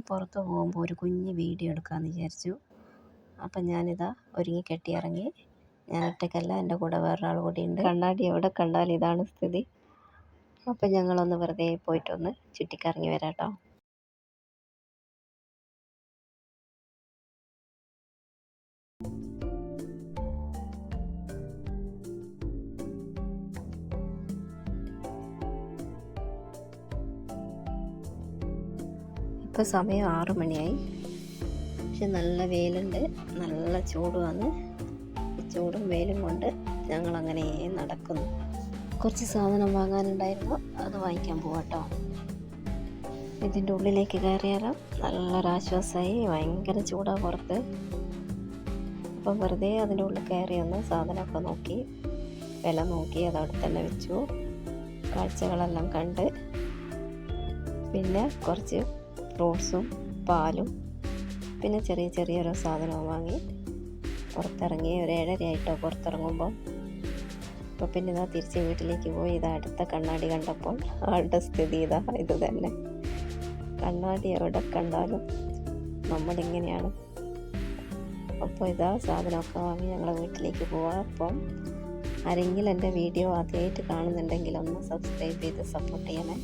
ഒന്ന് പുറത്ത് പോകുമ്പോൾ ഒരു കുഞ്ഞ് വീഡിയോ എടുക്കാമെന്ന് വിചാരിച്ചു. അപ്പം ഞാനിതാ ഒരുങ്ങി കെട്ടി ഇറങ്ങി. ഞാൻ ഒറ്റയ്ക്കല്ല, എൻ്റെ കൂടെ വേറൊരാൾ കൂടി ഉണ്ട്. കണ്ണാടി എവിടെ കണ്ടാലും ഇതാണ് സ്ഥിതി. അപ്പം ഞങ്ങളൊന്ന് വെറുതെ പോയിട്ടൊന്ന് ചുറ്റിക്കറങ്ങി വരാം കേട്ടോ. ഇപ്പോൾ സമയം 6 മണിയായി. പക്ഷെ നല്ല വെയിലുണ്ട്, നല്ല ചൂടുമാണ്. ഈ ചൂടും വെയിലും കൊണ്ട് ഞങ്ങളങ്ങനെ നടക്കുന്നു. കുറച്ച് സാധനം വാങ്ങാനുണ്ടായിരുന്നു, അത് വാങ്ങിക്കാൻ പോവാട്ടോ. ഇതിൻ്റെ ഉള്ളിലേക്ക് കയറിയാലോ നല്ലൊരാശ്വാസമായി. ഭയങ്കര ചൂടാണ് പുറത്ത്. അപ്പം വെറുതെ അതിൻ്റെ ഉള്ളിൽ കയറി ഒന്ന് സാധനമൊക്കെ നോക്കി, വില നോക്കി, അതവിടെ തന്നെ വെച്ചു. കാഴ്ചകളെല്ലാം കണ്ട് പിന്നെ കുറച്ച് ഫ്രൂട്ട്സും പാലും പിന്നെ ചെറിയ ചെറിയൊരു സാധനവും വാങ്ങി പുറത്തിറങ്ങി. ഒരു 7:30 ആയിട്ടോ പുറത്തിറങ്ങുമ്പോൾ. അപ്പോൾ പിന്നെ ഇതാ തിരിച്ച് വീട്ടിലേക്ക് പോയി. ഇതാ അടുത്ത കണ്ണാടി കണ്ടപ്പോൾ ആളുടെ സ്ഥിതി ഇത് തന്നെ. കണ്ണാടി എവിടെ കണ്ടാലും നമ്മളിങ്ങനെയാണ്. അപ്പോൾ ഇതാ സാധനമൊക്കെ വാങ്ങി ഞങ്ങൾ വീട്ടിലേക്ക് പോവാം. അപ്പം ആരെങ്കിലും എൻ്റെ വീഡിയോ ആദ്യമായിട്ട് കാണുന്നുണ്ടെങ്കിൽ ഒന്ന് സബ്സ്ക്രൈബ് ചെയ്ത് സപ്പോർട്ട് ചെയ്യണേ.